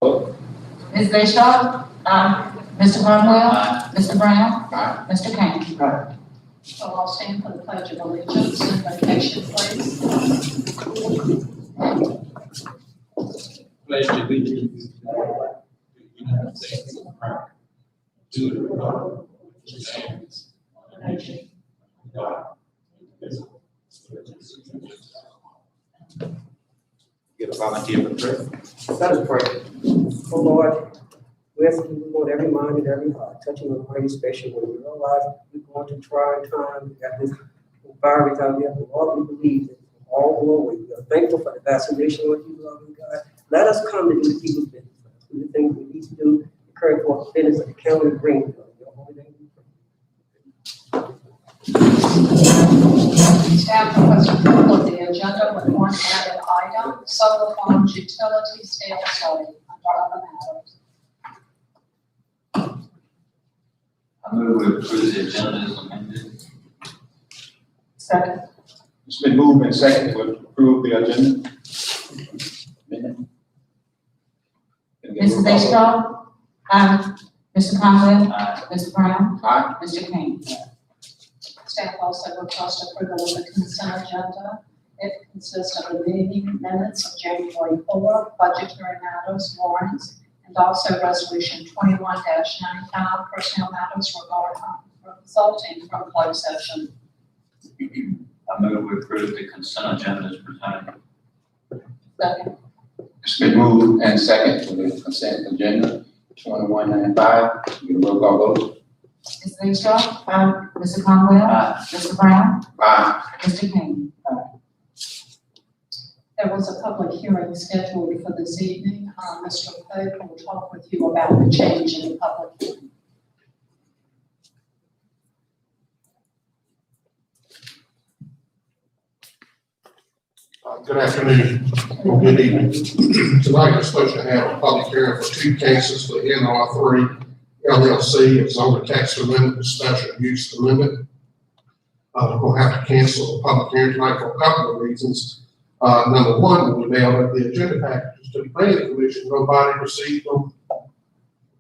Vote. Ms. Bayshore? Mr. Barnwell? Aye. Mr. Brown? Aye. Mr. Kane? Aye. So I'll stand for the pledge of allegiance and invocation, please. Pledge allegiance to the United States of America, to the republic which stands one nation, God, indivisible, with justice and justice for all. Get a volunteer for the prayer. Let us pray. Oh Lord, we ask you, Lord, every mind and every heart, touching the heart, especially when we realize we're going to trying times. We got this virus out there, but Lord, we believe that all will wait. We are thankful for the vaccination, Lord, you loving God. Let us come to do people's business, do the things we need to do, encourage for the business of the county of Greensville. In your holy name we pray. Staff requests approval of the agenda with one added item, solar farms utility scale study under other matters. I move we approve the agenda as amended. Second. It's been moved and seconded to approve the agenda. Mrs. Bayshore? Mr. Conwell? Aye. Mr. Brown? Aye. Mr. Kane? Staff also requests approval of the consent agenda. It consists of the meeting minutes of January 4, budgetary matters, warrants, and also resolution 21-95, personnel matters resulting from closed session. I move we approve the consent agenda as presented. Second. It's been moved and seconded to the consent agenda 2195. Get a roll call vote. Ms. Bayshore? Mr. Conwell? Aye. Mr. Brown? Aye. Mr. Kane? There was a public hearing scheduled for this evening. Mr. Pope will talk with you about the change in the public hearing. Good afternoon, or good evening. Tonight we're supposed to have a public hearing for two cases for NR3 LLC, it's on the text amendment, the special use amendment. We're going to have to cancel the public hearing tonight for a couple of reasons. Number one, when we mailed the agenda packages to the planning commission, nobody received them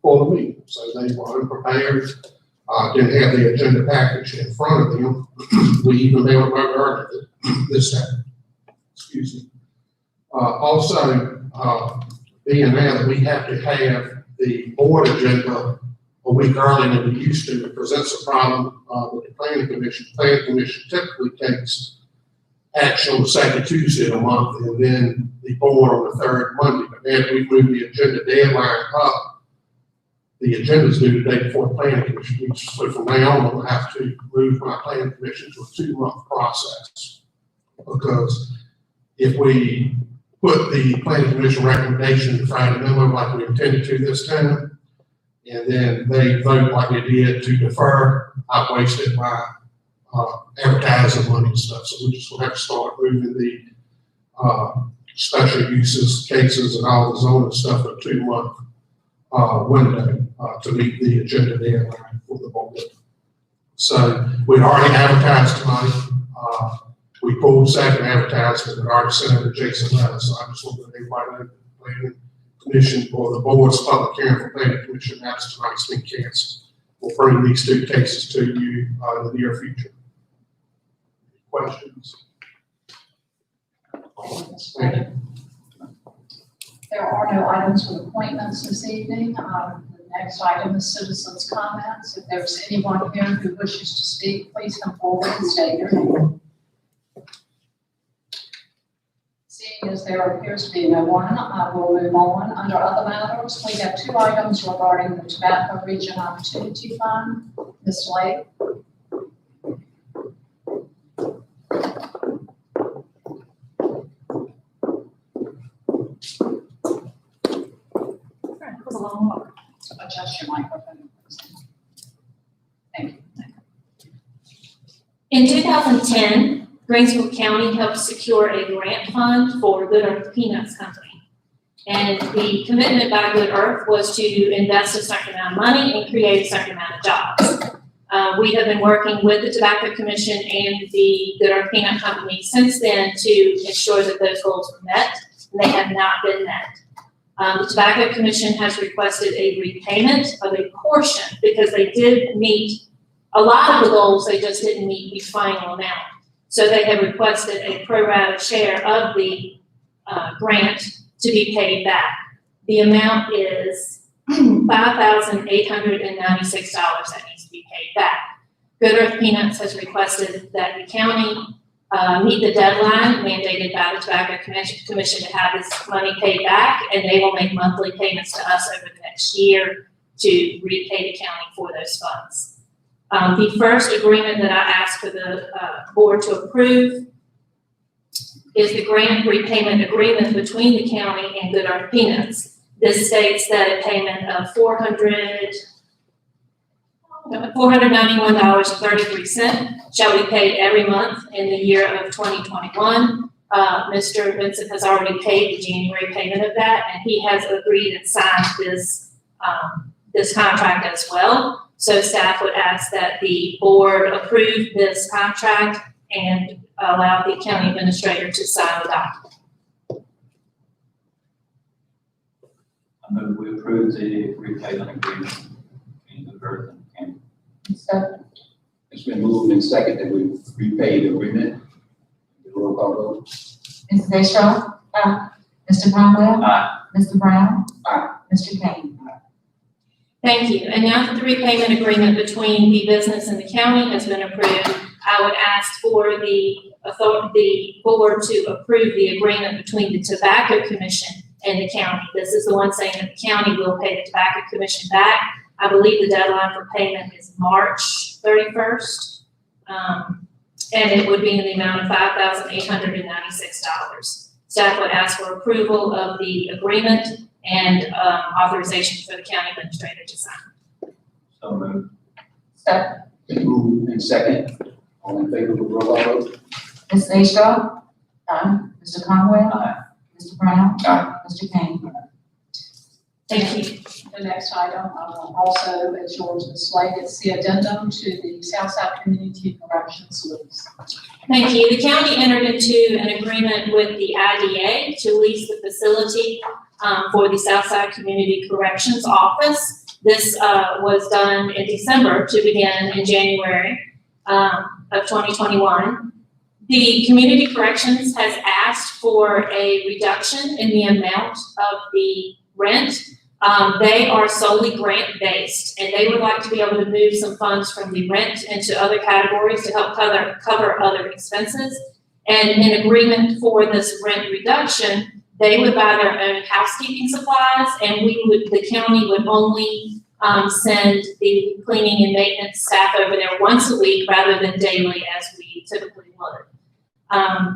for the meeting, so they were unprepared. Didn't have the agenda package in front of them. We even mailed them earlier this time. Excuse me. Also, being now that we have to have the board agenda a week earlier than we used to, it presents a problem with the planning commission. The planning commission typically takes action on the second Tuesday of the month, and then the board on the third Monday. But then we move the agenda deadline up. The agenda is due the day before the planning commission. So from now on, we'll have to move my planning commission to a 2-month process, because if we put the planning commission recommendation in Friday memo like we intended to this time, and then they vote like they did to defer, I've wasted my advertising money and stuff. So we just will have to start moving the special uses cases and all the zoning stuff a 2-month window to meet the agenda deadline for the board. So we'd already advertised tonight. We pulled second advertisement and already sent it to Jason Lettis. So I just want to let everybody know the planning commission or the board's public hearing for planning commission matters tonight's been canceled. We'll bring these two cases to you in the near future. Questions? Thank you. There are no items for appointments this evening. The next item is citizens' comments. If there's anyone here who wishes to speak, please come forward and state your name. Seeing as there appears to be no one, I will move on. Under other matters, we have 2 items regarding the Tobacco Region Opportunity Fund. Ms. Lake. Adjust your microphone. Thank you. In 2010, Greensville County helped secure a grant fund for Good Earth Peanuts Company. And the commitment by Good Earth was to invest a certain amount of money and create a certain amount of jobs. We have been working with the Tobacco Commission and the Good Earth Peanut Company since then to ensure that those goals were met, and they have not been met. The Tobacco Commission has requested a repayment of a portion because they did meet a lot of the goals, they just didn't meet the final amount. So they have requested a pro rata share of the grant to be paid back. The amount is $5,896 that needs to be paid back. Good Earth Peanuts has requested that the county meet the deadline mandated by the Tobacco Commission to have this money paid back, and they will make monthly payments to us over the next year to repay the county for those funds. The first agreement that I asked for the board to approve is the grant repayment agreement between the county and Good Earth Peanuts. This states that a payment of $491.33 shall be paid every month in the year of 2021. Mr. Vincent has already paid the January payment of that, and he has agreed and signed this contract as well. So staff would ask that the board approve this contract and allow the county administrator to sign the document. I move we approve the repayment agreement between the Earth and the county. Second. It's been moved and second that we repay the agreement. The roll call vote. Mrs. Zenshaw. Mr. Conwell. Aye. Mr. Brown. Aye. Mr. Kane. Thank you. And now that the repayment agreement between the business and the county has been approved, I would ask for the board to approve the agreement between the Tobacco Commission and the county. This is the one saying that the county will pay the Tobacco Commission back. I believe the deadline for payment is March 31st. And it would be in the amount of $5,896. Staff would ask for approval of the agreement and authorization for the county administrator to sign. So moved. Second. Been moved and second. All in favor of the roll call vote. Mrs. Zenshaw. Mr. Conwell. Aye. Mr. Brown. Aye. Mr. Kane. Thank you. The next item also is yours, Ms. Slade. It's the addendum to the Southside Community Corrections lease. Thank you. The county entered into an agreement with the IDA to lease the facility for the Southside Community Corrections Office. This was done in December to begin in January of 2021. The Community Corrections has asked for a reduction in the amount of the rent. They are solely grant-based, and they would like to be able to move some funds from the rent into other categories to help cover other expenses. And in agreement for this rent reduction, they would buy their own housekeeping supplies, and the county would only send the cleaning and maintenance staff over there once a week rather than daily as we typically would.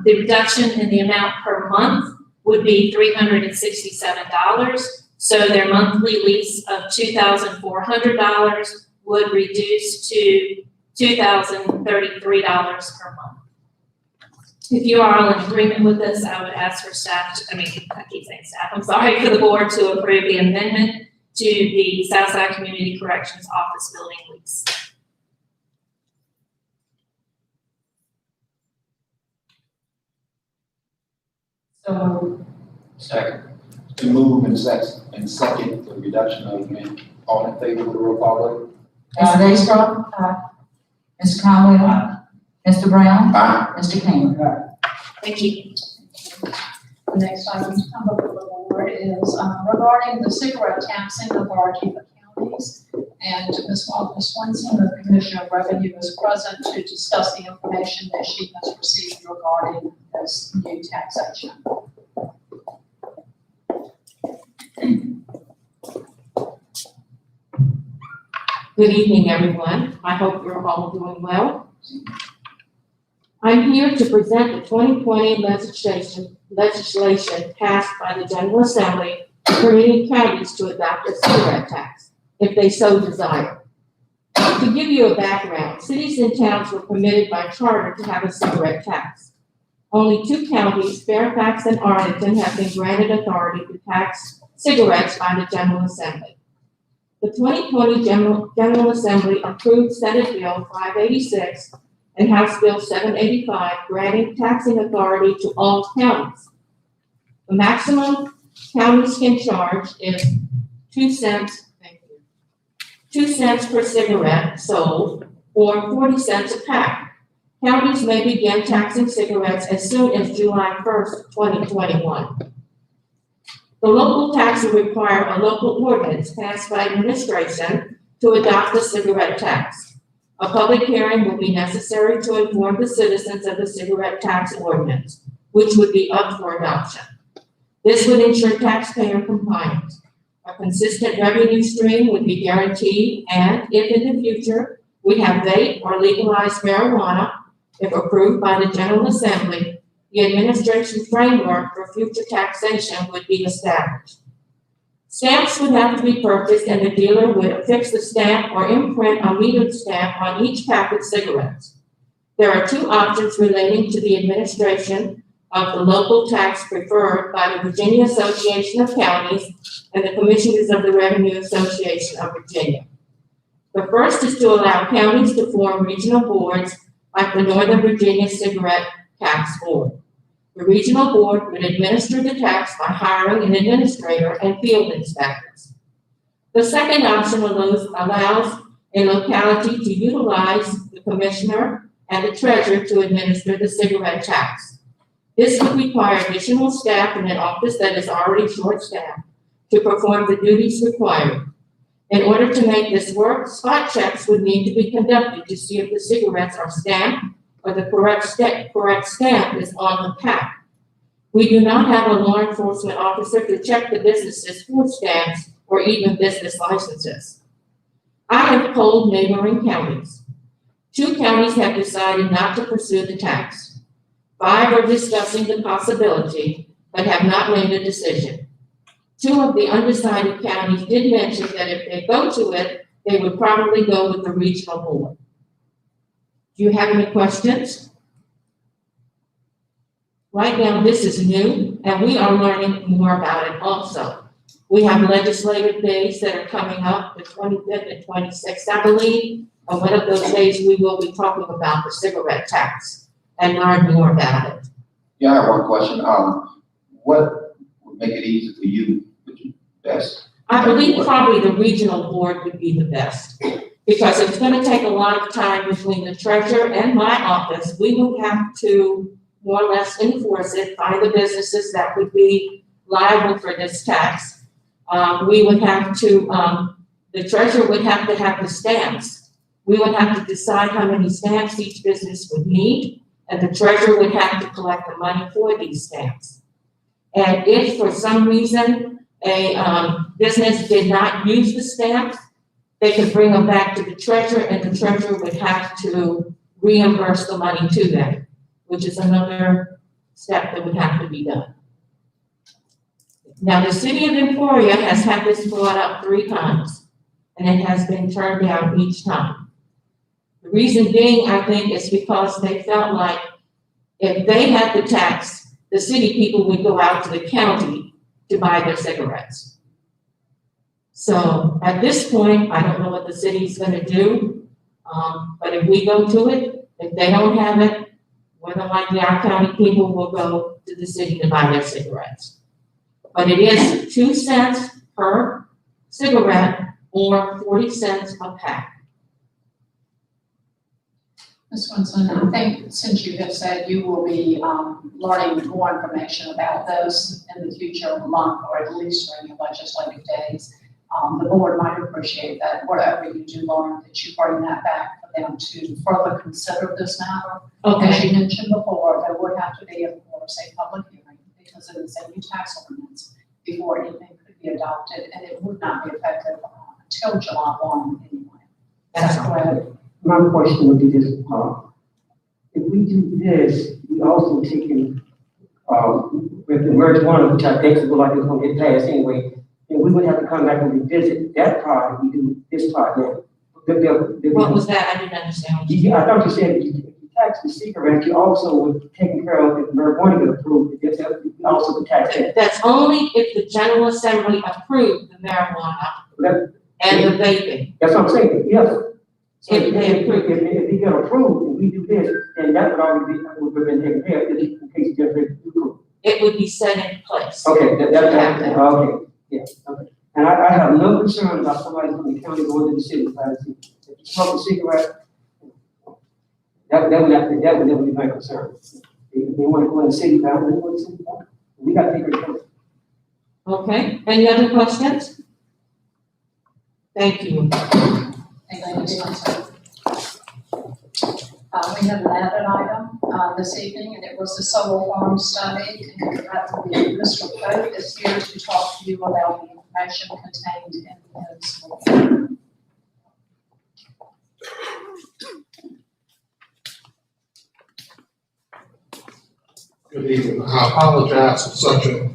The reduction in the amount per month would be $367. So their monthly lease of $2,400 would reduce to $2,033 per month. If you are all in agreement with this, I would ask for staff, for the board to approve the amendment to the Southside Community Corrections Office building lease. So Second. It's been moved and second the reduction of rent. All in favor of the roll call vote. Mrs. Zenshaw. Mr. Conwell. Mr. Brown. Aye. Mr. Kane. Thank you. The next item to come before the board is regarding the cigarette taxing authority for counties. And Ms. Walter Swenson, the Commissioner of Revenue, is present to discuss the information that she has received regarding this new taxation. Good evening, everyone. I hope you're all doing well. I'm here to present the 2020 legislation passed by the General Assembly permitting counties to adopt a cigarette tax if they so desire. To give you a background, cities and towns were permitted by charter to have a cigarette tax. Only two counties, Fairfax and Arlington, have been granted authority to tax cigarettes by the General Assembly. The 2020 General Assembly approved Senate Bill 586 and House Bill 785, granting taxing authority to all counties. The maximum counties can charge is 2 cents, thank you, 2 cents per cigarette sold or 40 cents a pack. Counties may begin taxing cigarettes as soon as July 1st, 2021. The local tax will require a local ordinance passed by administration to adopt the cigarette tax. A public hearing will be necessary to inform the citizens of the cigarette tax ordinance, which would be up for adoption. This would ensure taxpayer compliance. A consistent revenue stream would be guaranteed, and if in the future we have vape or legalized marijuana, if approved by the General Assembly, the administration framework for future taxation would be established. Stamps would have to be purchased, and the dealer would affix the stamp or imprint a metered stamp on each pack of cigarettes. There are 2 options relating to the administration of the local tax preferred by the Virginia Association of Counties and the Commissioners of the Revenue Association of Virginia. The first is to allow counties to form regional boards like the Northern Virginia Cigarette Tax Board. The regional board would administer the tax by hiring an administrator and field inspectors. The second option allows a locality to utilize the commissioner and the treasurer to administer the cigarette tax. This would require additional staff in an office that is already short-staffed to perform the duties required. In order to make this work, spot checks would need to be conducted to see if the cigarettes are stamped or the correct stamp is on the pack. We do not have a law enforcement officer to check the businesses for stamps or even business licenses. I have polled neighboring counties. 2 counties have decided not to pursue the tax. 5 are discussing the possibility, but have not made a decision. 2 of the undecided counties did mention that if they go to it, they would probably go with the regional board. Do you have any questions? Right now, this is new, and we are learning more about it also. We have legislative days that are coming up, the 25th and 26th, I believe. And one of those days, we will be talking about the cigarette tax and learn more about it. Yeah, I have one question. What would make it easy for you, best? I believe probably the regional board would be the best, because it's gonna take a lot of time between the treasurer and my office. We would have to more or less enforce it, find the businesses that would be liable for this tax. We would have to, the treasurer would have to have the stamps. We would have to decide how many stamps each business would need, and the treasurer would have to collect the money for these stamps. And if for some reason a business did not use the stamps, they could bring them back to the treasurer, and the treasurer would have to reimburse the money to them, which is another step that would have to be done. Now, the city of Emporia has had this brought up 3 times, and it has been turned down each time. The reason being, I think, is because they felt like if they had the tax, the city people would go out to the county to buy their cigarettes. So at this point, I don't know what the city's gonna do, but if we go to it, if they don't have it, more than likely our county people will go to the city to buy their cigarettes. But it is 2 cents per cigarette or 40 cents a pack. Ms. Winston, I think since you have said you will be learning more information about those in the future month, or at least during your legislative days, the board might appreciate that whatever you do learn, that you bring that back for them to further consider this matter. As you mentioned before, there would have to be, of course, a public hearing because it is a new tax ordinance before anything could be adopted, and it would not be effective until July 1 anyway. That's correct. My question would be this, if we do this, we also taking, with the marijuana, which I think is like it's gonna get passed anyway, and we would have to come back and revisit that part if we do this part now. What was that? I didn't understand. I thought you said if you tax the cigarette, you also would take care of if marijuana get approved, you also would tax that. That's only if the General Assembly approved the marijuana and the vaping. That's what I'm saying, yes. So If they approve. If they get approved, and we do this, then that would already be, would have been taken care of, in case you get approved. it would be set in place. Okay, okay, yeah, okay. And I have no concern about somebody from the county going to the city, if you smoke a cigarette, that would never be my concern. If they want to go in the city, they go in the city, we got to figure it out. Okay, any other questions? Thank you. Thank you, Council. We have an added item, this evening, and it was the solar farm study. And Mr. Pope is here to talk to you about the information contained in his report. Good evening. I apologize for such a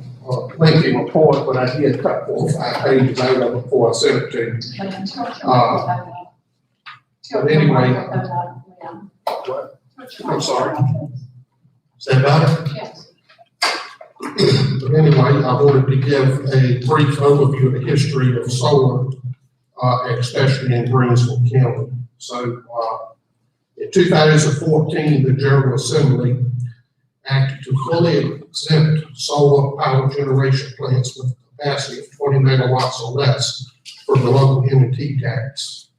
lengthy report, but I did cut 4 or 5 pages out of it before I sent it to you. But anyway, I'm sorry. Is that better? Yes. But anyway, I wanted to give a brief overview of the history of solar, especially in Greensville County. So, in 2014, the General Assembly acted to fully exempt solar power generation plants with a capacity of 20 megawatts or less from the local M&T tax.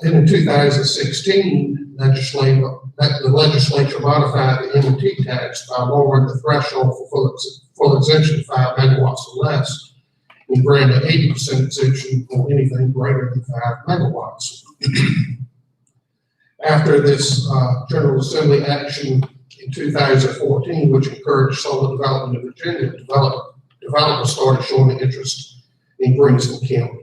Then in 2016, the legislature modified the M&T tax by lowering the threshold for full exemption to 5 megawatts or less, and granted 80% exemption for anything greater than 5 megawatts. After this General Assembly action in 2014, which encouraged solar development in Virginia, developers started showing interest in Greensville County.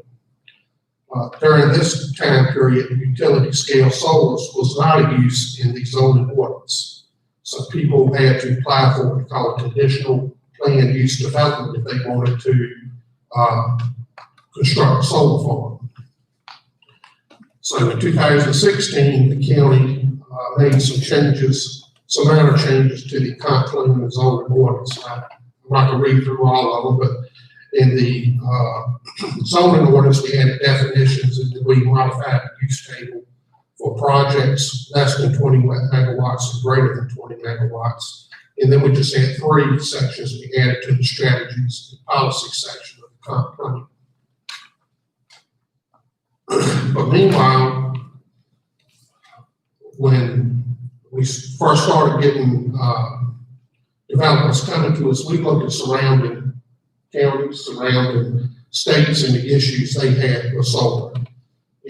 During this time period, utility scale solar was not in use in the zoning ordinance. So people had to apply for what we call a conditional planned use development if they wanted to construct a solar farm. So in 2016, the county made some minor changes to the comp plan and zoning ordinance. I'm not going to read through all of them, but in the zoning ordinance, we added definitions and we modified the use table for projects less than 20 megawatts and greater than 20 megawatts. And then we just had 3 sections we added to the strategies and policy section of the comp plan. But meanwhile, when we first started getting developers coming to us, we looked at surrounding counties, surrounding states, and the issues they had with solar.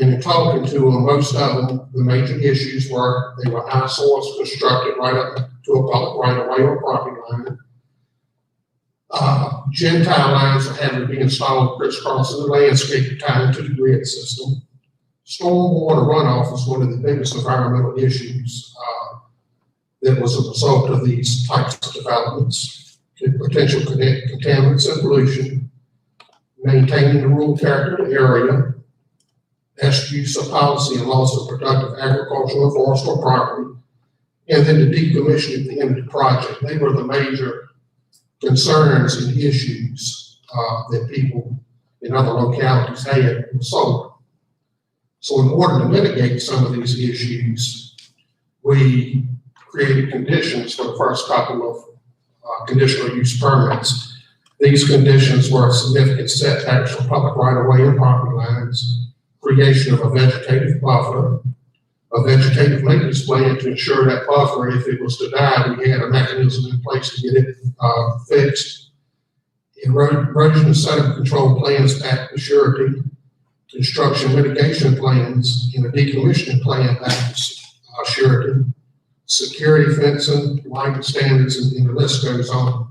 And in talking to them, most of them, the major issues were they were eyesores constructed right up to a public right of way or property line. Gentile lines that had to be installed crisscrossing the landscape tied into the grid system. Stormwater runoff is one of the biggest environmental issues that was a result of these types of developments. Potential contaminants and pollution, maintaining the rural character of the area, best use of policy and loss of productive agricultural and forestry property, and then the decommissioning at the end of the project. They were the major concerns and issues that people in other localities had with solar. So in order to mitigate some of these issues, we created conditions for the first couple of conditional use permits. These conditions were significant setbacks for public right-of-way and property lines, creation of a vegetative buffer, a vegetative maintenance plan to ensure that buffer, if it was to die, we had a mechanism in place to get it fixed, erosion and sediment control plans back to surety, construction mitigation plans, and a decommissioning plan back to surety, security fencing, lighting standards, and the list goes on.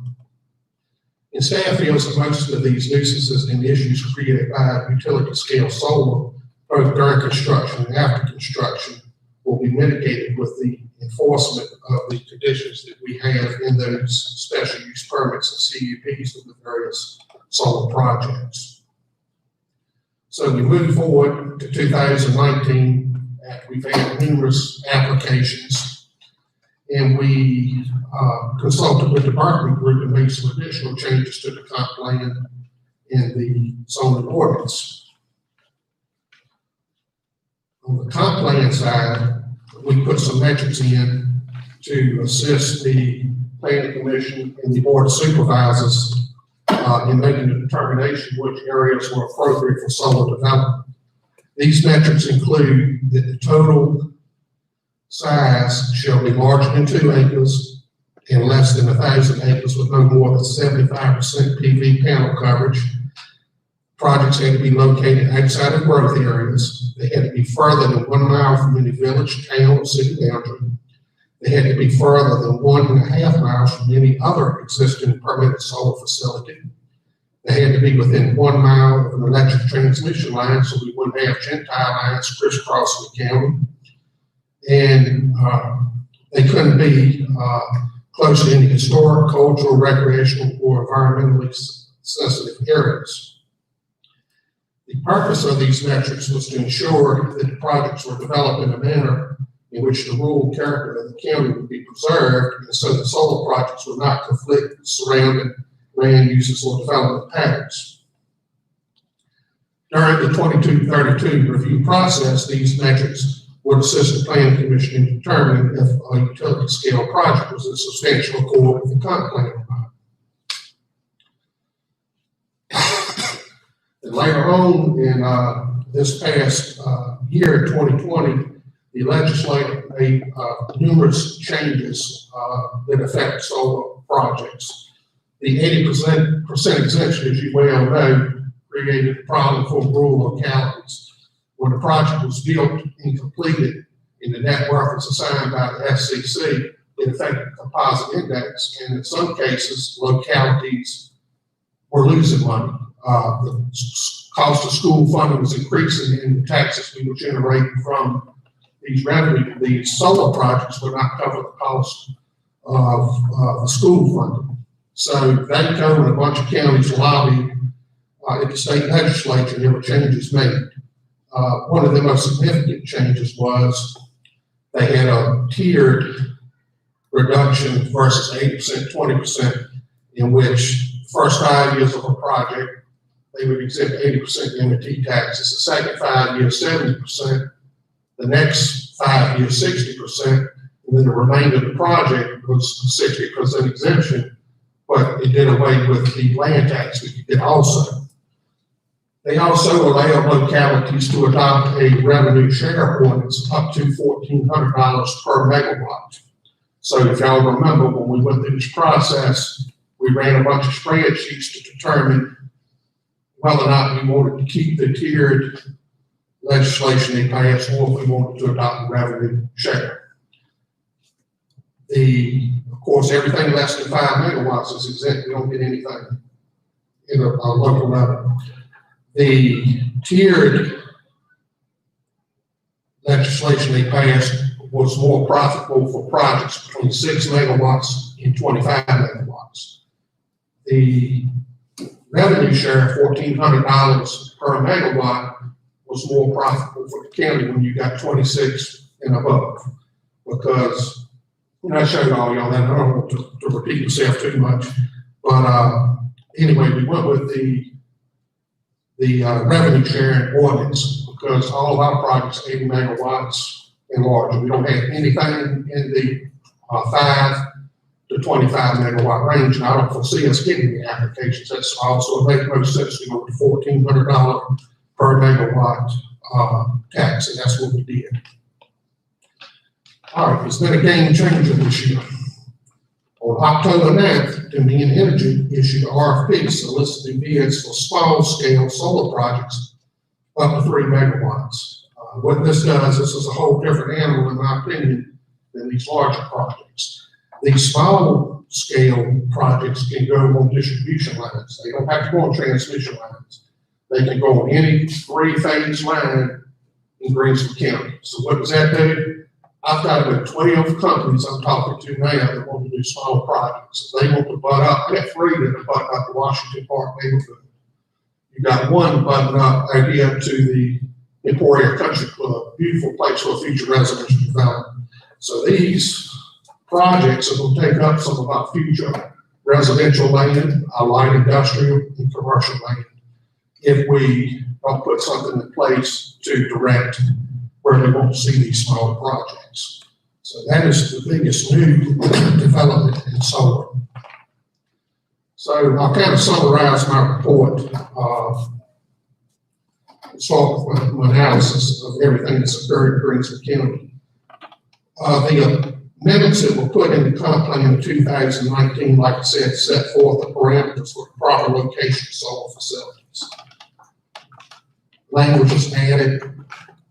And staff feels that most of these nuisances and issues created by utility scale solar, both during construction and after construction, will be mitigated with the enforcement of the conditions that we have in those special use permits and CUPs of the various solar projects. So we move forward to 2019, after we've had numerous applications, and we consulted with the Berkeley Group and made some additional changes to the comp plan and the zoning ordinance. On the comp plan side, we put some metrics in to assist the planning commission and the board of supervisors in making the determination which areas were appropriate for solar development. These metrics include that the total size shall be larger than 2 acres and less than 1,000 acres with no more than 75% PV panel coverage. Projects had to be located outside of growth areas. They had to be further than 1 mile from any village, town, or city boundary. They had to be further than 1.5 miles from any other existing permitted solar facility. They had to be within 1 mile of an electric transmission line, so we wouldn't have Gentile lines crisscrossing the county. And they couldn't be close to any historic, cultural, recreational, or environmentally sensitive areas. The purpose of these metrics was to ensure that the projects were developed in a manner in which the rural character of the county would be preserved, and so the solar projects would not conflict with surrounding land uses or development patterns. During the 2232 review process, these metrics would assist the planning commission in determining if a utility scale project was in substantial accord with the current plan. And later on in this past year, 2020, the legislature made numerous changes that affect solar projects. The 80% exemption, as you well know, created a problem for rural localities. When the project was built and completed and the net worth was assigned by the SCC, it affected the composite index, and in some cases, localities were losing money. The cost of school funding was increasing, and the taxes we were generating from these revenue, these solar projects would not cover the cost of school funding. So VACO and a bunch of counties lobbied at the state legislature, and there were changes made. One of the most significant changes was they had a tiered reduction versus 8%, 20%, in which the first 5 years of a project, they would exempt 80% M&T taxes, the second 5 years, 70%, the next 5 years, 60%, and then the remainder of the project was 60% exemption, but it did away with the land tax we could get also. They also allow localities to adopt a revenue share ordinance up to $1,400 per megawatt. So if y'all remember, when we went through this process, we ran a bunch of spreadsheets to determine whether or not we wanted to keep the tiered legislation they passed, or if we wanted to adopt a revenue share. Of course, everything less than 5 megawatts is exempt. We don't get anything in a local level. The tiered legislation they passed was more profitable for projects between 6 megawatts and 25 megawatts. The revenue share, $1,400 per megawatt, was more profitable for the county when you got 26 and above. Because, I showed all y'all that, I don't want to repeat myself too much, but anyway, we went with the revenue sharing ordinance because all of our projects are 80 megawatts and larger. We don't have anything in the 5 to 25 megawatt range, and I don't foresee us getting the applications. That's also make most sense to go to $1,400 per megawatt tax, and that's what we did. All right, it's been a game changer this year. On October 9th, Dominion Energy issued RFP soliciting bids for small scale solar projects up to 3 megawatts. What this does, this is a whole different animal in my opinion than these larger projects. These small scale projects can go on distribution lines. They don't have to go on transmission lines. They can go on any 3-phase line in Greensville County. So what does that do? I've got about 12 companies I'm talking to now that want to do small projects. They want to butt up. I got 3 that are butting up the Washington Park neighborhood. You got one butting up out here to the Emporia Country Club, beautiful place for future residential development. So these projects are going to take up some of our future residential land, our light industrial and commercial land, if we don't put something in place to direct where we want to see these small projects. So that is the biggest new development in in solar. So I'll kind of summarize my report, start with my analysis of everything that's occurred in Greensville County. The amendments that were put in the comp plan in 2019, like I said, set forth the parameters for proper location of solar facilities. Language is added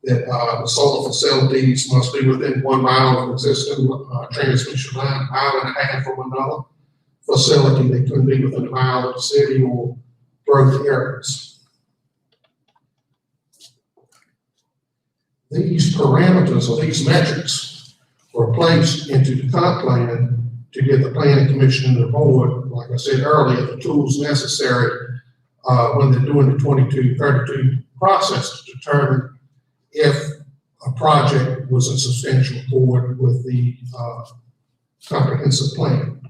that the solar facilities must be within 1 mile of an existing transmission line, 1.5 miles from another facility. They couldn't be within 1 mile of the city or growth areas. These parameters or these metrics were placed into the comp plan to give the planning commission and the board, like I said earlier, the tools necessary when they're doing the 2232 process to determine if a project was in substantial accord with the comprehensive plan.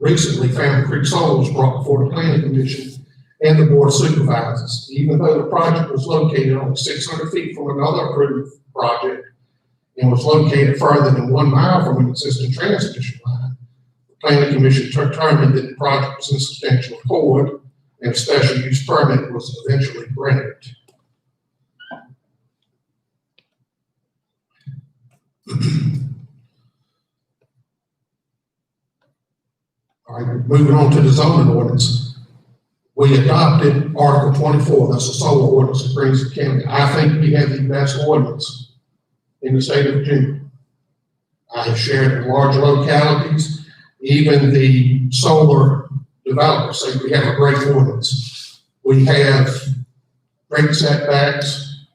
Recently, Fountain Creek Solar was brought before the planning commission and the board of supervisors. Even though the project was located only 600 feet from another approved project and was located further than 1 mile from an existing transmission line, the planning commission determined that the project was in substantial accord and a special use permit was eventually granted. All right, moving on to the zoning ordinance. We adopted Article 24, that's the solar ordinance of Greensville County. I think we have the best ordinance in the state of Virginia. I have shared in large localities, even the solar developers say we have a great ordinance. We have great setbacks,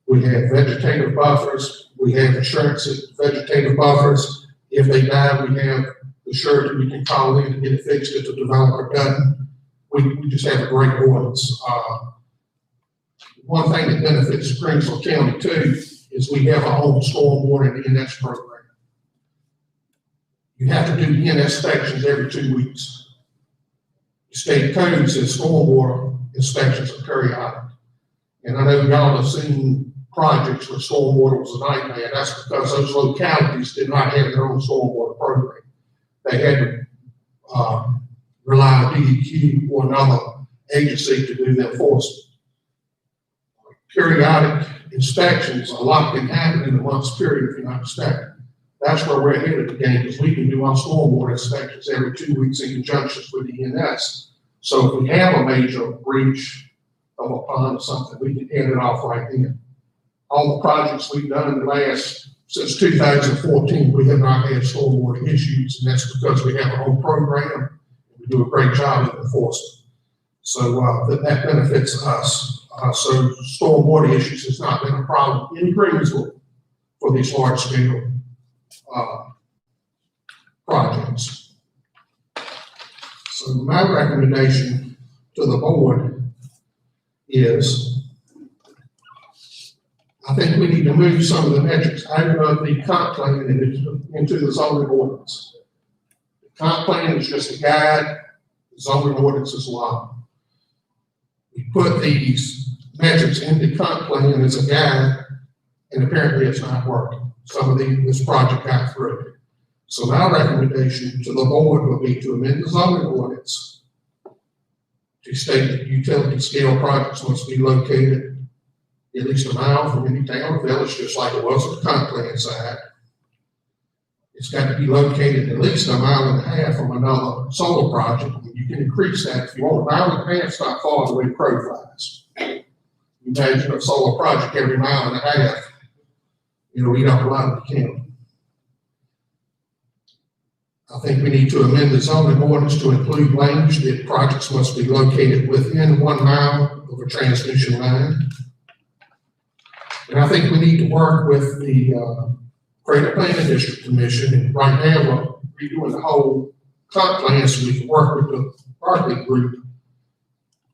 we have vegetative buffers, we have insurance vegetative buffers. If they die, we have the surety we can call in to get it fixed if the developer doesn't. We just have a great ordinance. One thing that benefits Greensville County too is we have our own stormwater and ENS program. You have to do ENS inspections every 2 weeks. The state code says stormwater inspections are periodic. And I know y'all have seen projects where stormwater was a nightmare. That's because those localities did not have their own stormwater program. They had to rely on DEQ or another agency to do the enforcement. Periodic inspections, a lot can happen in a month's period if you're not inspecting. That's where we're ahead of the game, because we can do our stormwater inspections every 2 weeks in conjunction with the ENS. So if we have a major breach of a pond or something, we can end it off right then. All the projects we've done in the since 2014, we have not had stormwater issues, and that's because we have our own program. We do a great job of enforcement. So that benefits us. So stormwater issues has not been a problem in Greensville for these large scale projects. So my recommendation to the board is, I think we need to move some of the metrics out of the comp plan and into the zoning ordinance. The comp plan is just a guide, the zoning ordinance is law. We put these metrics in the comp plan as a guide, and apparently it's not working. Some of this project got through. So my recommendation to the board would be to amend the zoning ordinance to state that utility scale projects must be located at least a mile from any town or village, just like it was with the comp plan side. It's got to be located at least 1.5 miles from another solar project. You can increase that if you want. 1.5 miles, it's not far the way crow flies. Imagine a solar project every 1.5 miles. Eat up a lot of the county. I think we need to amend the zoning ordinance to include language that projects must be located within 1 mile of a transmission line. And I think we need to work with the Greater Planning District Commission, and right now we're redoing the whole comp plan so we can work with the Berkeley group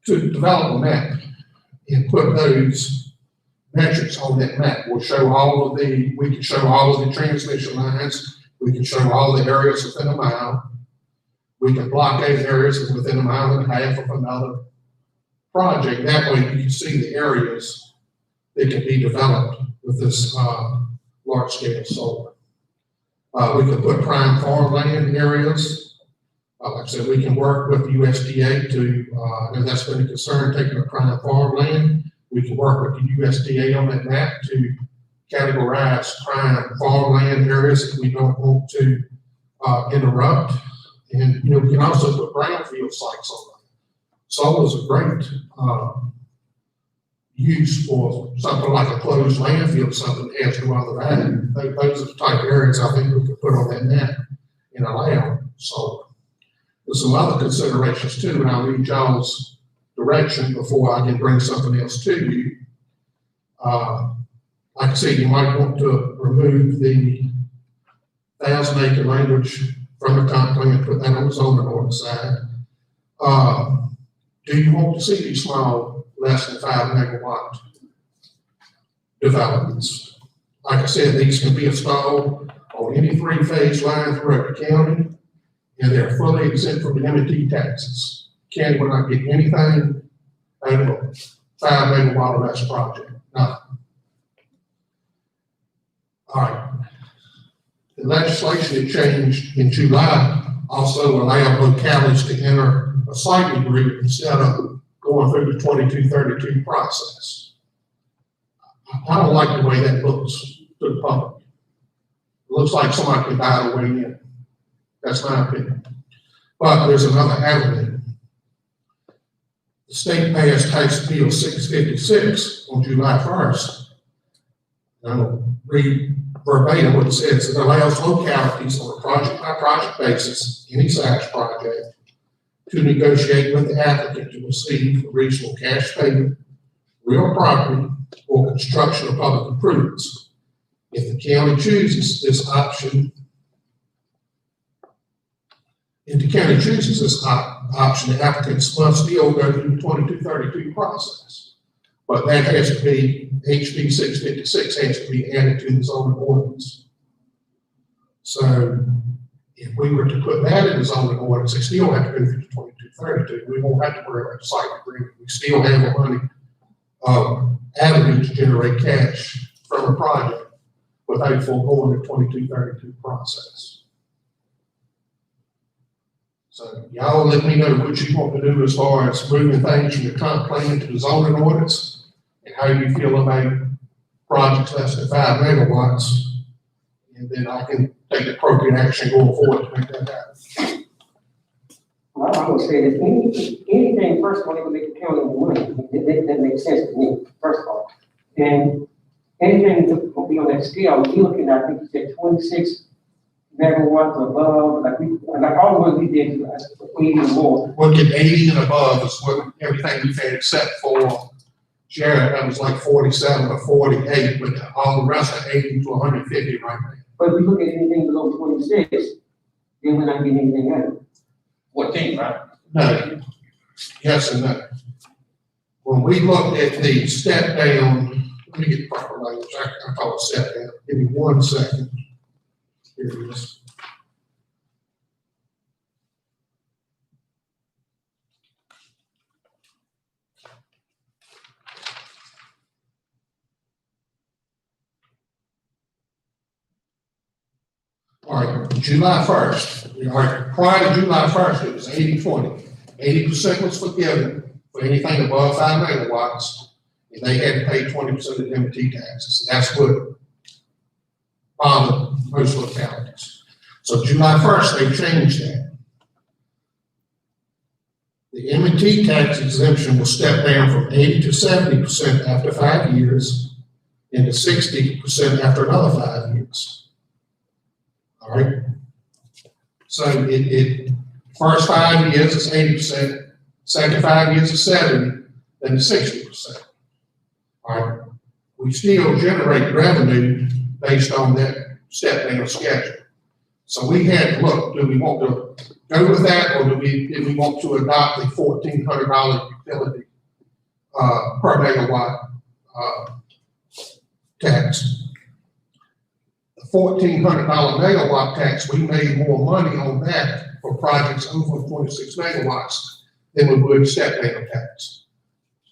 to develop a map and put those metrics on that map. We'll show we can show all of the transmission lines, we can show all the areas within 1 mile. We can blockade areas within 1.5 miles of another project. That way you can see the areas that can be developed with this large scale solar. We can put prime farmland areas. Like I said, we can work with the USDA to, and that's been a concern, taking a prime farmland. We can work with the USDA on that map to categorize prime farmland areas that we don't want to interrupt. And, you know, we can also put brownfield sites on that. Solar is a great use for something like a closed landfill, something that has no other value. Those are the type of areas I think we could put on that map and allow solar. There's some other considerations too, and I'll read y'all's direction before I can bring something else to you. Like I said, you might want to remove the 1,000-acre language from the comp plan and put that on the zoning ordinance side. Do you want to see these small, less than 5 megawatt developments? Like I said, these can be installed on any 3-phase line throughout the county, and they're fully exempt from the M&T taxes. County will not get anything out of a 5 megawatt or less project, nothing. All right. The legislation that changed in July also allowed localities to enter a site agreement instead of going through the 2232 process. I don't like the way that looks to the public. It looks like somebody can buy the way in. That's my opinion. But there's another avenue. The state passed Tax Bill 656 on July 1st. I'll read verbatim what it says. It allows localities on a project-by-project basis, any size project, to negotiate with the applicant to receive a regional cash payment, real property, or construction of public improvements. If the county chooses this option, the applicants must still go through the 2232 process. But that has to be, HB 656 has to be added to the zoning ordinance. So if we were to put that in the zoning ordinance, they still have to go through the 2232. We won't have to worry about the site agreement. We still have a money avenue to generate cash from a project without foregoing the 2232 process. So y'all let me know what you want to do as far as moving things from the comp plan to the zoning ordinance, and how you feel about projects less than 5 megawatts, and then I can take appropriate action going forward to make that happen. Well, I'm gonna say that anything, first of all, that can make the county more money, that makes sense to me, first of all. And anything that will be on that scale, we're looking at, I think you said 26 megawatts above, like all the ones we did, 80 or more. We'll get 80 and above is what everything we've had except for Jared, that was like 47 or 48, but all the rest are 80 to 150 right now. But if we look at anything below 26, then we're not getting anything out of it. 14, right? No. Yes and no. When we looked at the step down, let me get the proper language. I call it step down. Give me 1 second. Here it is. All right, July 1st. All right, prior to July 1st, it was 80-20. 80% was forgiven for anything above 5 megawatts, and they had to pay 20% of the M&T taxes. That's what bothered most localities. So July 1st, they changed that. The M&T tax exemption will step down from 80 to 70% after 5 years, and to 60% after another 5 years. All right. So it first 5 years is 80%, second 5 years is 70, then it's 60%. All right. We still generate revenue based on that step down schedule. So we had to look, do we want to go with that, or did we want to adopt the $1,400 utility per megawatt tax? $1,400 megawatt tax, we made more money on that for projects over 26 megawatts than we would step down tax.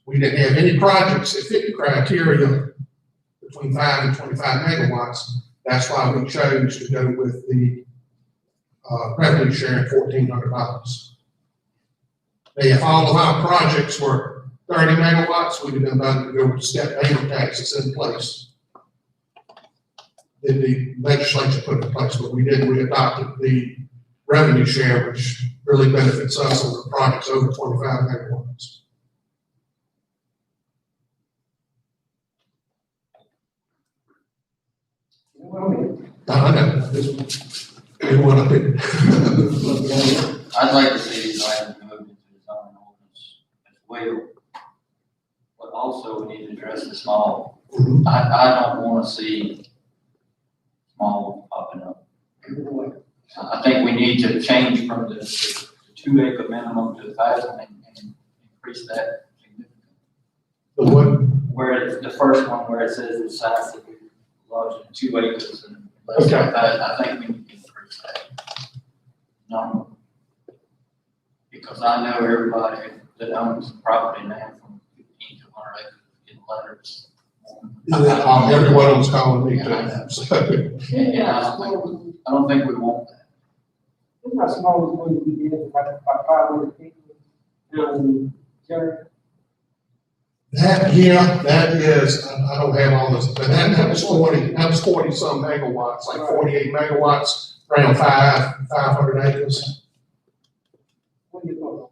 We didn't have any projects that fit the criteria between 5 and 25 megawatts That's why we chose to go with the, revenue sharing $1,400. If all of our projects were 30 megawatts, we'd have been about to go with step payment taxes in place that the legislature put in place, but we didn't. We adopted the revenue share, which really benefits us on the projects over 25 megawatts. I know, this one up here. I'd like to see these items moved into the zoning ordinance as well. But also we need to address the small. Mhm. I don't wanna see small popping up. I think we need to change from the 2 acre minimum to 1,000 and increase that significantly. The one, Where the first one, where it says the size of the larger than 2 acres and less than Okay. that, I think we need to increase that number. Because I know everybody that owns property now from 15 to 100 acres getting letters. every one of them's calling me too. So, And I don't think we want that. It's not small, it's going to be there, about 500 people. Jerry, that is, I don't have all this, but that was 40 some megawatts, like 48 megawatts, around 500 acres. what do you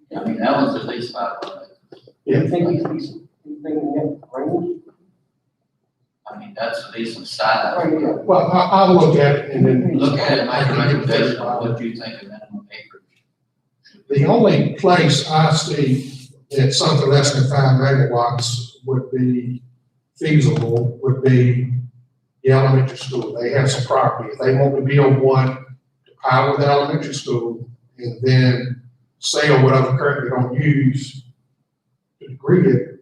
think? I mean, that was at least 500 acres. Yeah. You think in that range? I mean, that's a decent size. Well, I'll look at it and then. Look at it, make a recommendation on what you think a minimum acreage should be. The only place I see that something less than 5 megawatts would be feasible would be the elementary school. They have some property. If they want to build one to power the elementary school and then sell whatever currently don't use to the grid,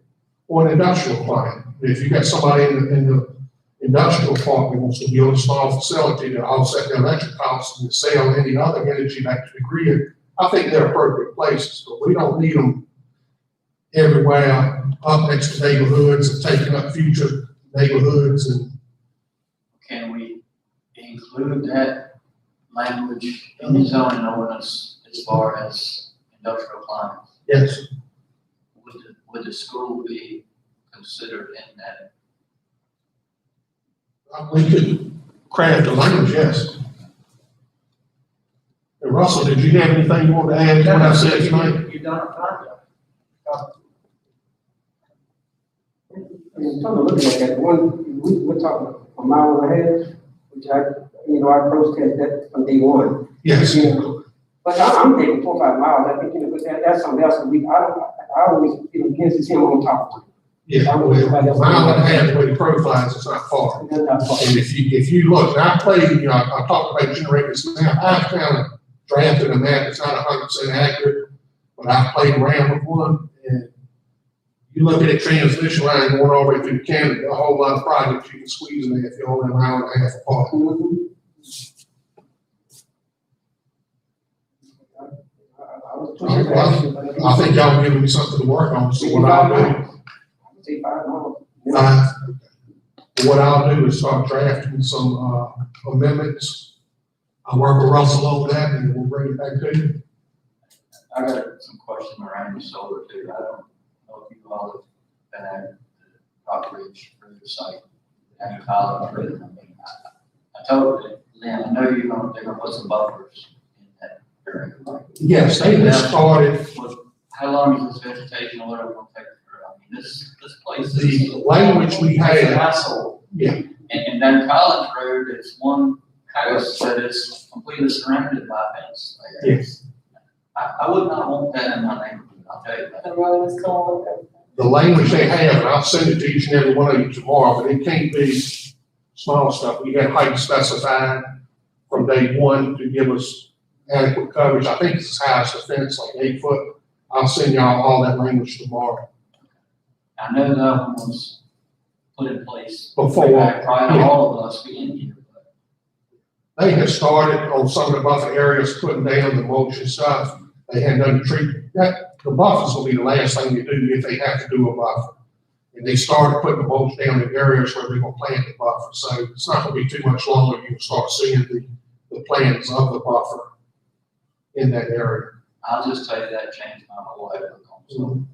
or an industrial plant. If you got somebody in the industrial park who wants to build a small facility to offset their electric costs and sell any other energy back to the grid, I think they're appropriate places, but we don't need them everywhere up next to neighborhoods and taking up future neighborhoods. And Can we include that language in the zoning ordinance as far as industrial plants? yes, Would the school be considered in that? we could craft a language, yes. And Russell, did you have anything you want to add to what I said tonight? You done a project. I mean, come to look at that, we're talking a mile and a half, which I protest that from day one. Yes. You know, but I'm thinking 4 or 5 miles, I think, but that's something else, I always feel against is him on top of it. Yeah, well, a mile and a half, the way the crow flies, it's not far. That's not far. And if you look, and I played, I talked about generators now, I kind of drafted a map, it's not 100% accurate, but I've played around with one, and you look at a transmission line going all the way through Canada, a whole lot of projects you can squeeze in there if you're only a mile and a half apart. I think y'all giving me something to work on, so what I'll do, Say 5 miles. what I'll do is start drafting some, amendments. I'll work with Russell on that, and we'll bring it back to you. I got some questions around the solar too. I don't know if you all have been at the Rockridge through the site, and college through. I mean, I told Lynn, I know they're gonna put some buffers in that area. Right? Yes, they just started, How long is this vegetation or whatever gonna take? I mean, this place is. the language we It's a had, hassle. yeah, And then College Road, it's one house that is completely surrounded by fence. yes. I would not want that in my neighborhood, I'll tell you that. The road is called. The language they have, and I'll send it to each and every one of you tomorrow, but it can't be small stuff. We have height specified from day one to give us adequate coverage. I think it's as high as the fence, like 8 foot. I'll send y'all all that language tomorrow. I know that one was put in place. Before, Prior to yeah. all of us being here, but They have started on some of the buffer areas, putting down the mulch and stuff. They hadn't done the treatment. The buffer's will be the last thing you do if they have to do a buffer. And they started putting the mulch down in areas where they're gonna plant the buffer. So it's not gonna be too much longer, you'll start seeing the plants of the buffer in that area. I'll just tell you that changed my whole outlook on something.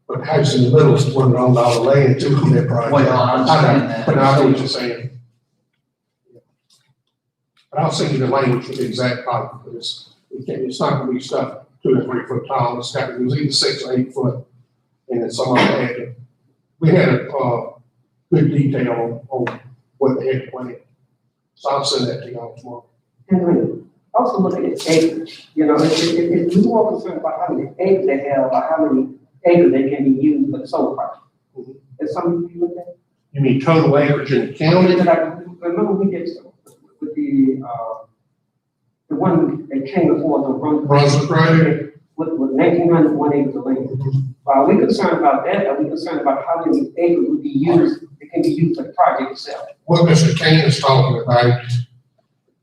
But the house in the middle is one on all the land too on that project. Well, I understand that. But I know what you're saying. But I'll send you the language for the exact pipe, because it's not gonna be stuff 2 or 3 foot tall, it's got to be either 6 or 8 foot. And then some of them had to, we had a, good detail on what they had planned. So I'll send that to y'all tomorrow. And also look at the acreage, if you're more concerned about how many acres they have, or how many acres they can be used for the solar project. Is something you look at? You mean total acreage in the county? That I remember we did with the one that came before the Brunswick Road? with 1,901 acres of land. Are we concerned about that? Are we concerned about how many acres would be used, that can be used for the project itself? What Mr. Kane is talking about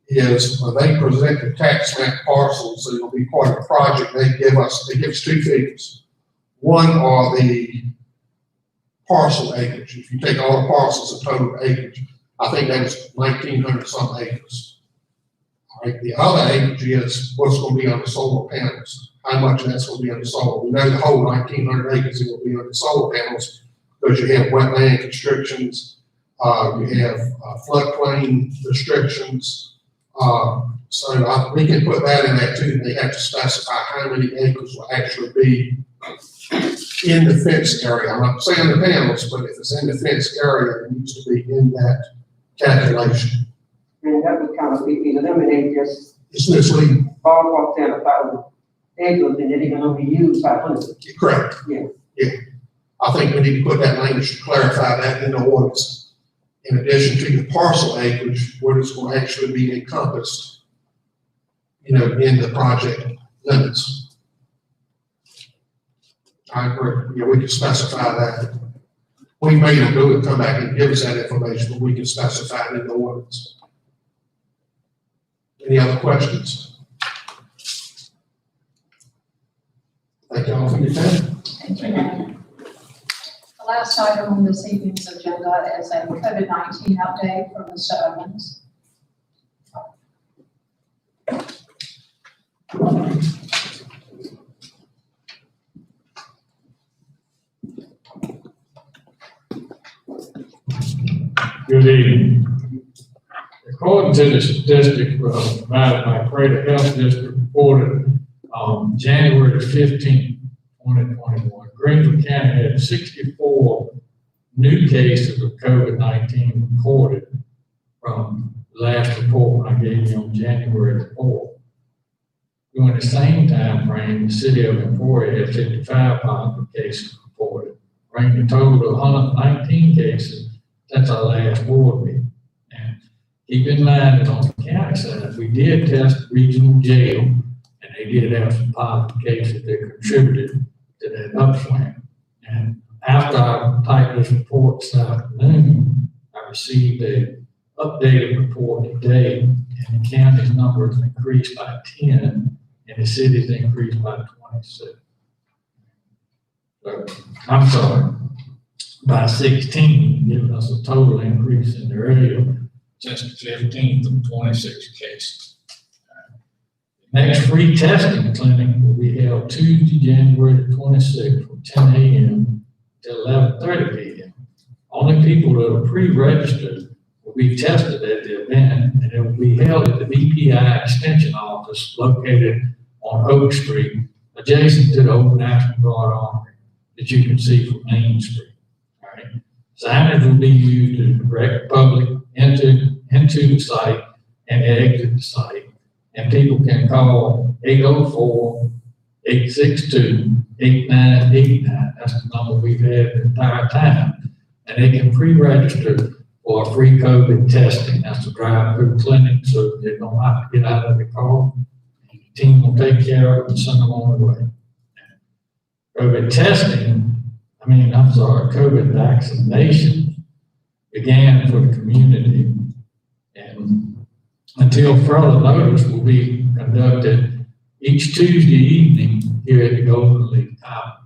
is when they present the tax map parcels, it'll be part of the project, they give us 2 figures. One are the parcel acreage. If you take all the parcels of total acreage, I think that was 1,900 some acres. All right, the other acreage is what's going to be on the solar panels. How much of that's going to be on the solar? We know the whole 1,900 acres is going to be on the solar panels because you have wetland constrictions, you have floodplain restrictions. So we can put that in there too. They have to specify how many acres will actually be in the fence area. I'm not saying the panels, but if it's in the fence area, it needs to be in that calculation. And that would kind of eliminate just It's misleading. ballpark down 1,000 acres, and then they can only use 500. Correct. Yeah. Yeah. I think we need to put that language to clarify that in the ordinance. In addition to the parcel acreage, what is going to actually be encompassed, in the project limits. I agree. Yeah, we can specify that. We may not do it, come back and give us that information, but we can specify it in the ordinance. Any other questions? Thank you all for your time. Thank you. The last item on this evening's agenda is a COVID-19 update from Mr. Owens. Good evening. According to the statistics provided by Crater Health District reported on January 15, 2021, Greensville County had 64 new cases of COVID-19 reported from the last report I gave you on January 4th. During the same time frame, the city of Emporia had 55 positive cases reported, bringing the total to 119 cases since our last board meeting. And keep in mind that on the county side, we did test the regional jail, and they did have some positive cases that contributed to that upswing. And after I typed this report this afternoon, I received a updated report today, and the county's numbers increased by 10, and the city's increased by 26. So, I'm sorry, by 16, giving us a total increase in the area since the 15th of 26 cases. Next free testing clinic will be held Tuesday, January the 26th from 10 a.m. to 11:30 p.m. Only people that are pre-registered will be tested at the event, and it will be held at the BPI Extension Office located on Oak Street, adjacent to the old National Guard Armory that you can see from Main Street. All right. Signage will be used to direct the public into the site and exit the site. And people can call 804-862-8989. That's the number we've had the entire time. And they can pre-register for free COVID testing. That's a drive-through clinic, so they don't have to get out of the car. The team will take care of it and send them on the way. COVID vaccination began for the community, and until further notice will be conducted each Tuesday evening here at the Golden Leaf Tower.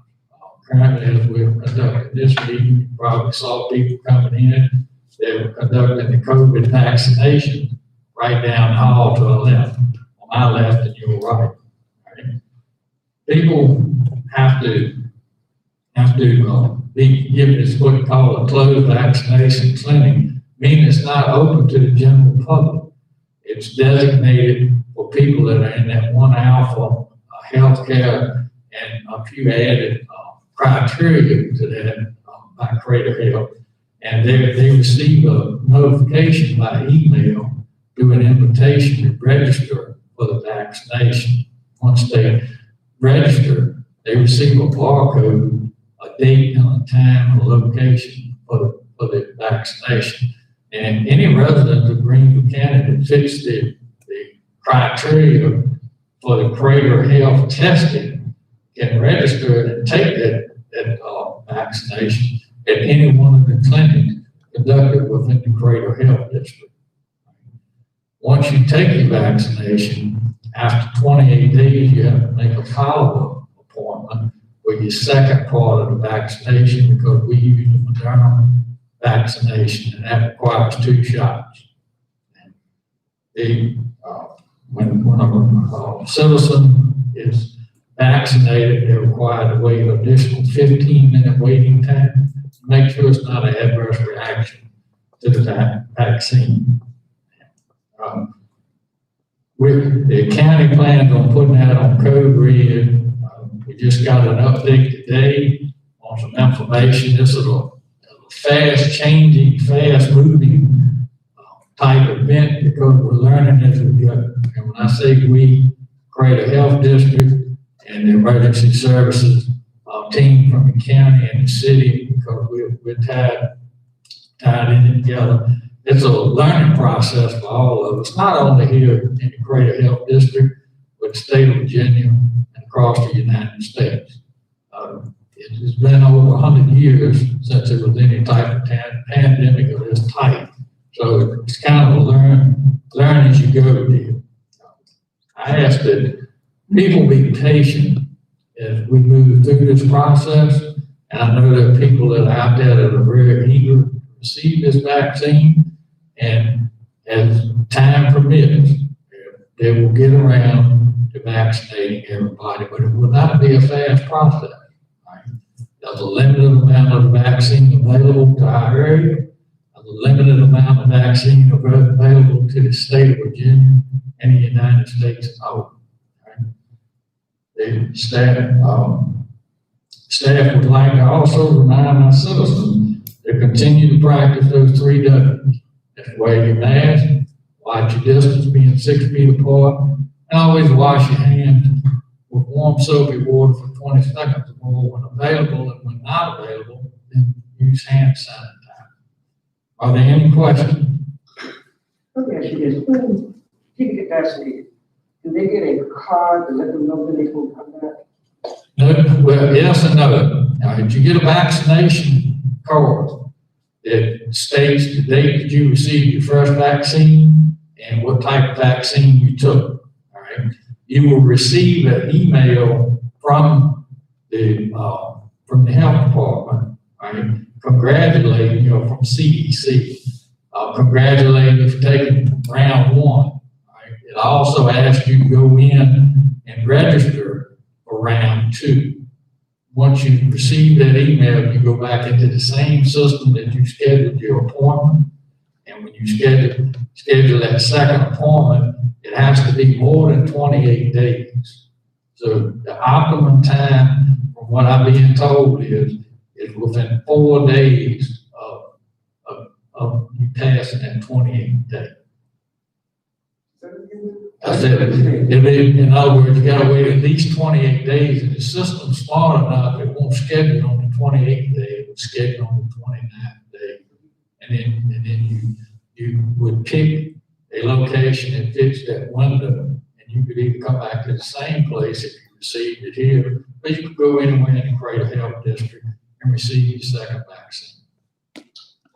currently, as we're conducting this meeting, you probably saw people coming in. They were conducting the COVID vaccination right down the hall to the left, on my left and your right. Right? People have to be given this what we call a closed vaccination clinic, meaning it's not open to the general public. It's designated for people that are in that 1 hour for healthcare and a few added criteria to that by Creator Health. And they receive a notification by email through an invitation to register for the vaccination. Once they register, they receive a barcode, a date and a time, a location for the vaccination. And any resident of Greensville County that fits the criteria for the Creator Health testing can register and take that vaccination at any one of the clinics conducted within the Creator Health District. Once you take your vaccination, after 28 days, you have to make a follow-up appointment for your second part of the vaccination because we use the Moderna vaccination, and that requires 2 shots. When a citizen is vaccinated, they're required to wait an additional 15-minute waiting time to make sure it's not an adverse reaction to the vaccine. The county plans on putting that on Code Red. We just got an update today on some information. This is a fast-changing, fast-moving type event because we're learning as we go. And when I say we, Creator Health District and the emergency services team from the county and the city, because we're tied in it together. It's a learning process for all of us, not only here in the Creator Health District, but the state of Virginia and across the United States. It has been over 100 years since there was any type of pandemic of this type. So it's kind of a learn as you go deal. I ask that people be patient as we move through this process. And I know there are people that are out there that are very eager to receive this vaccine. And as time permits, they will get around to vaccinating everybody, but it will not be a fast process. There's a limited amount of vaccine available to our area. There's a limited amount of vaccine available to the state of Virginia and the United States as a whole. The staff would like to also remind our citizens to continue to practice those 3 W's. That's wear your mask, watch your distance being 6 feet apart, and always wash your hands with warm soapy water for 20 seconds or more when available, and when not available, then use hand sanitizer. Are there any questions? Let me ask you this, when people get vaccinated, do they get a card to let them know when they will come back? No, well, yes and no. Now, if you get a vaccination card that states the date that you received your first vaccine and what type of vaccine you took, all right, you will receive an email from the health department, right, congratulating you from CDC, congratulating you for taking round 1. Right? It also asks you to go in and register for round 2. Once you receive that email, you go back into the same system that you scheduled your appointment. And when you schedule that second appointment, it has to be more than 28 days. So the optimum time, from what I'm being told, is within 4 days of you passing that 28 day. I said, in other words, you gotta wait at least 28 days, and the system's smart enough, it won't schedule on the 28th day, it will schedule on the 29th day. And then you would pick a location that fits that window, and you could either come back to the same place if you received it here, or you could go anywhere in the Creator Health District and receive your second vaccine.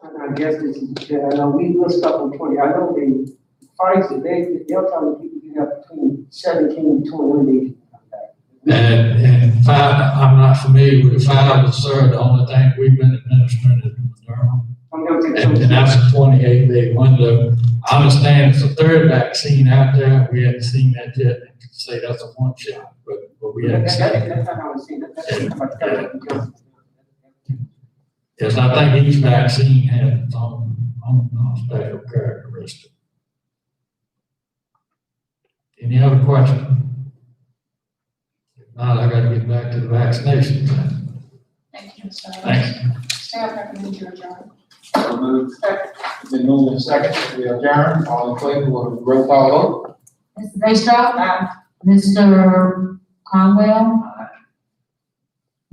And I guess this is, I know we were stuck on 20, I know the Pfizer, they're telling people you have between 17 and 21 days to come back. And five, I'm not familiar with the five or third, the only thing we've been administering is Moderna. I'm gonna take And that's a 28-day window. I understand it's a third vaccine out there. We haven't seen that yet. They can say that's a one shot, but we haven't seen it. That's not how I'm seeing it. That's Yes, I think each vaccine has its own special characteristic. Any other questions? If not, I gotta get back to the vaccination. Thank you, Mr. Evans. Thank you. Staff recommends you adjourn. So moved. Been moved and second, we adjourn, all in favor, with a roll call vote? Mr. Daystra? Mr. Conwell?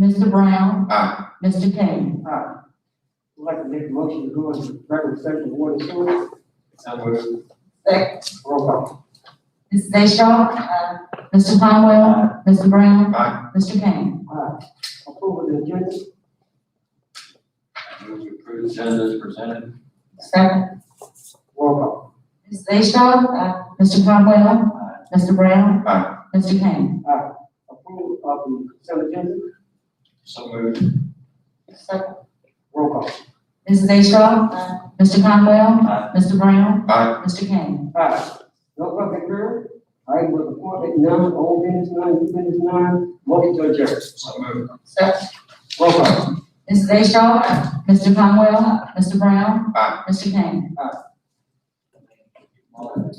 Mr. Brown? Aye. Mr. King? I'd like to make a motion to go into regular session water and sewer. So moved. Roll call. Mr. Daystra? Mr. Conwell? Mr. Brown? Aye. Mr. King? Approval of the agenda. Move to approve the agenda as presented. Second. Roll call. Mr. Daystra? Mr. Conwell? Mr. Brown? Aye. Mr. King? Approval of the consent agenda. So moved. Second. Roll call. Mrs. Daystra? Mr. Conwell? Mr. Brown? Aye. Mr. King? No public hearing. I will appoint none, old business none, new business none, motion to adjourn. So moved. Second. Roll call. Mrs. Daystra? Mr. Conwell? Mr. Brown? Aye. Mr. King? Well,